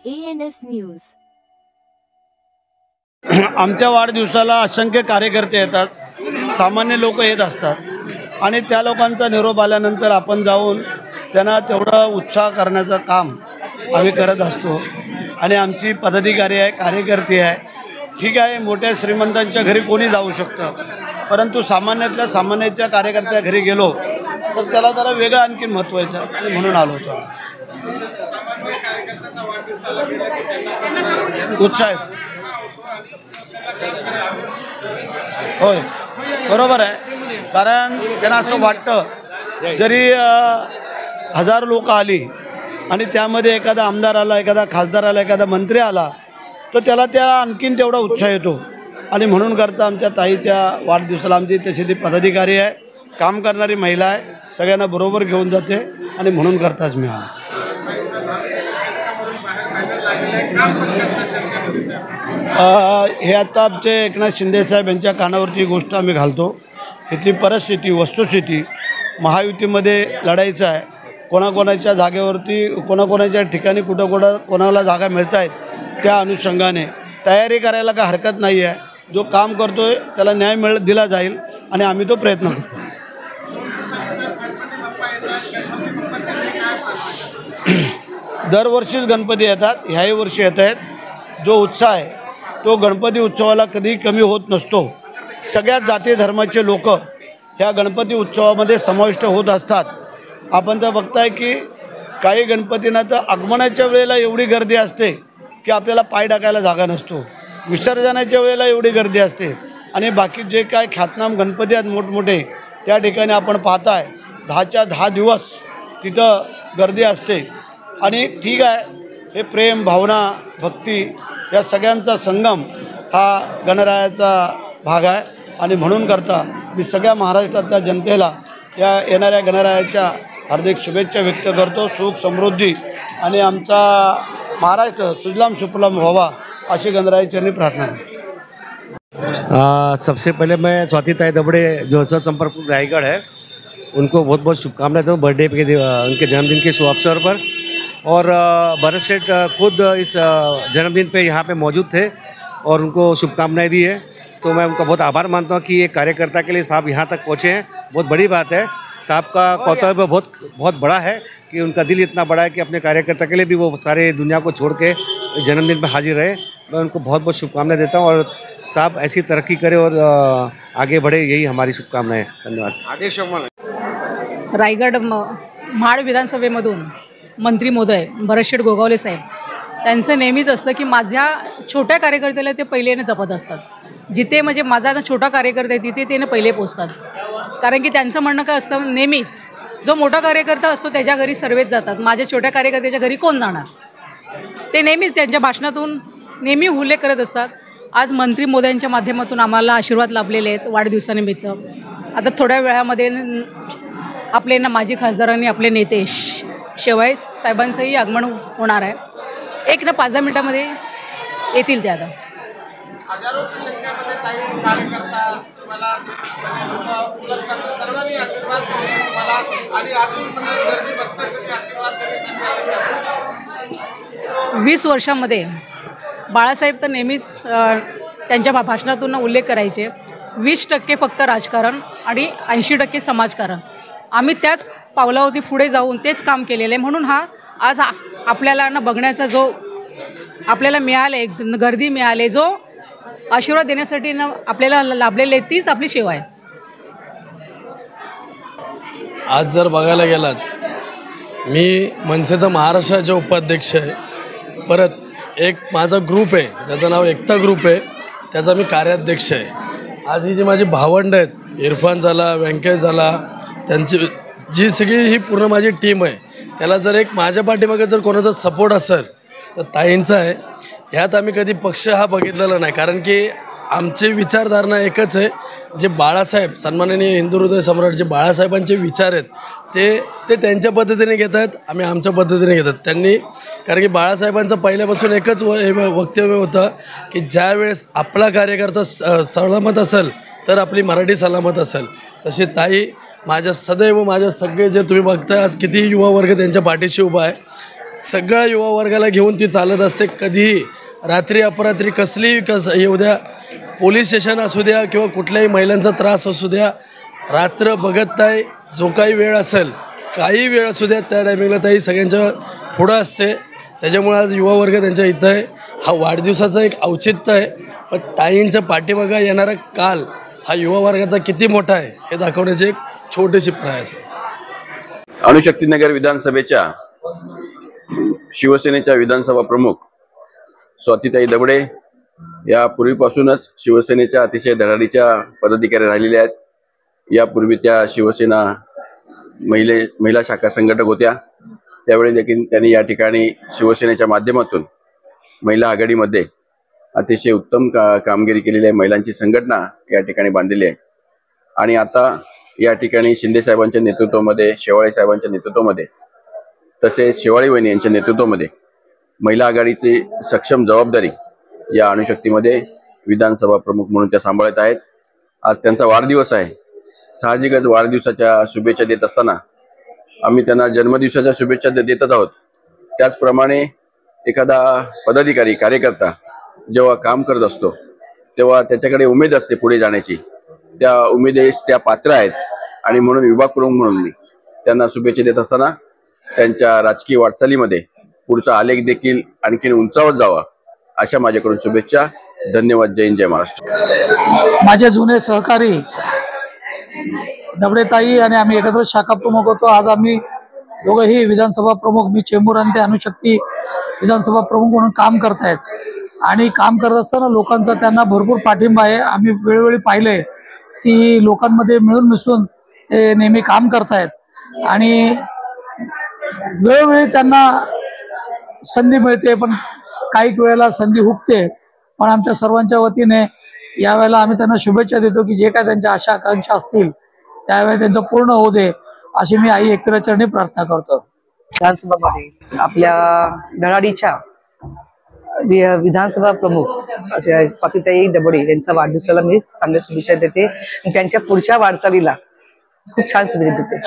ANS news. आमच्या वाढदिवसाला असंख्य कार्यकर्ते येतात, सामान्य लोक येत असतात आणि त्या लोकांचा निरोप आल्यानंतर आपण जाऊन त्यांना तेवढा उत्साह करण्याचं काम आम्ही करत असतो। आणि आमची पदाधिकारी आहे, कार्यकर्ते आहे, ठीक आहे, मोठ्या श्रीमंतांच्या घरी कोणी जाऊ शकतं, परंतु सामान्यातल्या सामान्याच्या कार्यकर्त्या घरी गेलो तर त्याला जरा वेगळं आणखीन महत्त्व येतं आणि म्हणून आलो होतो। उत्साह होय, बरोबर आहे, कारण त्यांना असं वाटतं जरी हजारो लोक आली आणि त्यामध्ये एखादा आमदार आला, एखादा खासदार आला, एखादा मंत्री आला तर त्याला आणखीन तेवढा उत्साह येतो। आणि म्हणून करता आमच्या ताईच्या वाढदिवसाला आमची तशी ती पदाधिकारी आहे, काम करणारी महिला आहे, सगळ्यांना बरोबर घेऊन जाते आणि म्हणून करताच मी आलो। हे आता आमचे एकनाथ शिंदे साहेब यांच्या कानावरची गोष्ट आम्ही घालतो। इथली परिस्थिती, वस्तुस्थिती, महायुतीमध्ये लढायचं आहे, कोणाकोणाच्या जागेवरती, कोणाकोणाच्या ठिकाणी कुठं कोणाला जागा मिळत आहेत, त्या अनुषंगाने तयारी करायला काय हरकत नाही आहे। जो काम करतो आहे त्याला न्याय दिला जाईल आणि आम्ही तो प्रयत्न करतो। दरवर्षीच गणपती येतात, ह्याही वर्षी येत आहेत। जो उत्साह आहे तो गणपती उत्सवाला कधी कमी होत नसतो। सगळ्याच जाती धर्माचे लोक ह्या गणपती उत्सवामध्ये समाविष्ट होत असतात। आपण तर बघताय की काही गणपतींना तर आगमनाच्या वेळेला एवढी गर्दी असते की आपल्याला पाय टाकायला जागा नसतो, विसर्जनाच्या वेळेला एवढी गर्दी असते आणि बाकी जे काय ख्यातनाम गणपती आहेत मोठमोठे, त्या ठिकाणी आपण पाहताय 10च्या 10 दिवस तिथं गर्दी असते। आणि ठीक आहे, हे प्रेम, भावना, भक्ती या सगळ्यांचा संगम हा गणरायाचा भाग आहे आणि म्हणून करता मी सगळ्या महाराष्ट्रातल्या जनतेला या येणाऱ्या गणरायाच्या हार्दिक शुभेच्छा व्यक्त करतो। सुख, समृद्धी आणि आमचा महाराष्ट्र सुजलाम सुफलाम व्हावा अशी गणरायाचरणी प्रार्थना करतो। सबसे पहले मैं स्वाति ताई दबड़े जो संपर्क रायगढ़ है उनको बहुत बहुत शुभकामनाएं दूँ बर्थडे के उनके जन्मदिन के शुभ अवसर पर। और भरत सेठ खुद इस जन्मदिन पे यहाँ पे मौजूद थे और उनको शुभकामनाएं दी है, तो मैं उनका बहुत आभार मानता हूँ कि एक कार्यकर्ता के लिए साहब यहाँ तक पहुँचे हैं, बहुत बड़ी बात है। साहब का कर्तव्य बहुत बड़ा है कि उनका दिल इतना बड़ा है कि अपने कार्यकर्ता के लिए भी वो सारे दुनिया को छोड़ के जन्मदिन में हाजिर रहे। मैं उनको बहुत बहुत शुभकामनाएं देता हूँ और साहब ऐसी तरक्की करे और आगे बढ़े, यही हमारी शुभकामनाएं। धन्यवाद। रायगड महाड विधानसभेमधून मंत्री महोदय भरत शेठ गोगावले साहेब, त्यांचं नेहमीच असतं की माझ्या छोट्या कार्यकर्त्याला ते पहिलेने जपत असतात। जिथे म्हणजे माझा छोटा कार्यकर्ता आहे तिथे ते पहिले पोचतात, कारण की त्यांचं म्हणणं काय असतं, नेहमीच जो मोठा कार्यकर्ता असतो त्याच्या घरी सर्वच जातात, माझ्या छोट्या कार्यकर्त्याच्या घरी कोण जाणार, ते नेहमीच त्यांच्या भाषणातून नेहमी उल्लेख करत असतात। आज मंत्री महोदयांच्या माध्यमातून आम्हाला आशीर्वाद लाभलेले आहेत वाढदिवसानिमित्त। आता थोड्या वेळामध्ये आपले माजी खासदार आणि आपले नेते शेवाळे साहेबांचंही आगमन होणार आहे। 5-10 मिनिटांमध्ये येतील ते। आता हजारोंची संख्येमध्ये ताई कार्यकर्ता तुम्हाला सर्वांनी आशीर्वाद तुम्हाला आणि आजूबाजूला गर्दी बघताय, तुम्ही आशीर्वाद देण्यासाठी 20 वर्षांमध्ये बाळासाहेब तर नेहमीच त्यांच्या भाषणातून उल्लेख करायचे, 20% फक्त राजकारण आणि 80% समाजकारण। आम्ही त्याच पावलावरती पुढे जाऊन तेच काम केलेलं आहे, म्हणून हा आज आपल्याला बघण्याचा जो आपल्याला मिळाले, गर्दी मिळाले, जो आशीर्वाद देण्यासाठी आपल्याला लाभलेले, तीच आपली सेवा आहे। आज जर बघायला गेलात, मी मनसेचा महाराष्ट्राचे उपाध्यक्ष आहे, परत एक माझा ग्रुप आहे त्याचं नाव एकता ग्रुप आहे, त्याचा मी कार्याध्यक्ष आहे। आज ही जी माझी भावंड आहेत, इरफान झाला, व्यंकटेश झाला, त्यांची जी सगळी ही पूर्ण माझी टीम आहे, त्याला जर एक माझ्या पाठीमागे जर कोणाचा सपोर्ट असेल तर ताईंचा आहे। ह्यात आम्ही कधी पक्ष हा बघितलेला नाही, कारण की आमची विचारधारणा एकच आहे, जे बाळासाहेब सन्माननीय हिंदू हृदय सम्राट जे बाळासाहेबांचे विचार आहेत ते त्यांच्या पद्धतीने घेत आहेत, आम्ही आमच्या पद्धतीने घेतात त्यांनी। कारण की बाळासाहेबांचं पहिल्यापासून एकच वक्तव्य होतं की ज्या वेळेस आपला कार्यकर्ता सलामत असेल तर आपली मराठी सलामत असेल। तसे ताई माझ्या सदैव माझ्या सगळे जे तुम्ही बघताय आज किती युवा वर्ग त्यांच्या पाठीशी उभा आहे, सगळ्या युवा वर्गाला घेऊन ती चालत असते. कधीही रात्री अपरात्री येऊ द्या, पोलीस स्टेशन असू द्या किंवा कुठल्याही महिलांचा त्रास असू द्या, रात्र बघत नाही. जो काही वेळ असेल, काही वेळ असू द्या, त्या टायमिंगला ताई सगळ्यांच्या पुढं असते. त्याच्यामुळे आज युवा वर्ग त्यांच्या इथं आहे. हा वाढदिवसाचा एक औचित्य आहे, पण ताईंच्या पाठीमागं येणारा काल हा युवा वर्गाचा किती मोठा आहे हे दाखवण्याची एक छोटीशी प्रयास आहे. अणुशक्तीनगर विधानसभेच्या शिवसेनेच्या विधानसभा प्रमुख स्वातीताई दबडे या पूर्वीपासूनच शिवसेनेच्या अतिशय धडाडीच्या पदाधिकारी राहिलेल्या आहेत. यापूर्वी त्या शिवसेना महिला शाखा संघटक होत्या. त्यावेळी देखील त्यांनी या ठिकाणी शिवसेनेच्या माध्यमातून महिला आघाडीमध्ये अतिशय उत्तम कामगिरी केलेली आहे. महिलांची संघटना या ठिकाणी बांधलेली आहे. आणि आता या ठिकाणी शिंदे साहेबांच्या नेतृत्वामध्ये, शेवाळे साहेबांच्या नेतृत्वामध्ये, तसेच शेवाळे वहिनी यांच्या नेतृत्वामध्ये महिला आघाडीची सक्षम जबाबदारी या अणुशक्तीमध्ये विधानसभा प्रमुख म्हणून त्या सांभाळत आहेत. आज त्यांचा वाढदिवस आहे. साहजिकच वाढदिवसाच्या शुभेच्छा देत असताना आम्ही त्यांना जन्मदिवसाच्या शुभेच्छा देतच आहोत. त्याचप्रमाणे एखादा पदाधिकारी, कार्यकर्ता जेव्हा काम करत असतो तेव्हा त्याच्याकडे उमेद असते पुढे जाण्याची. त्या उमेदीस त्या पात्र आहेत आणि म्हणून विभाग प्रमुख म्हणून मी त्यांना शुभेच्छा देत असताना त्यांच्या राजकीय वाटचालीमध्ये पुढचा आलेख देखील आणखीन उंचावत जावा अशा माझ्याकडून शुभेच्छा. धन्यवाद. जय हिंद, जय महाराष्ट्र. माझे जुने सहकारी दबडेताई आणि आम्ही एकत्र शाखा प्रमुख होतो. आज आम्ही दोघंही विधानसभा प्रमुख, मी चेंबूर आणि ते अणुशक्ती विधानसभा प्रमुख म्हणून काम करतायत. आणि काम करत असताना लोकांचा त्यांना भरपूर पाठिंबा आहे. आम्ही वेळोवेळी पाहिलंय की लोकांमध्ये मिळून मिसळून ते नेहमी काम करतायत आणि वेळोवेळी त्यांना संधी मिळते, पण काही वेळेला संधी हुकते. पण आमच्या सर्वांच्या वतीने यावेळेला आम्ही त्यांना शुभेच्छा देतो की जे काय त्यांच्या आशा आकांक्षा असतील त्यावेळेला त्यांचं पूर्ण होऊ दे अशी मी आई एकविराचरणी प्रार्थना करतो. विधानसभामध्ये आपल्या धडाडीच्या विधानसभा प्रमुख असे स्वातीताई दबडे यांच्या वाढदिवसाला मी चांगल्या शुभेच्छा देते. त्यांच्या पुढच्या वाटचालीला खूप छान शुभेच्छा देते.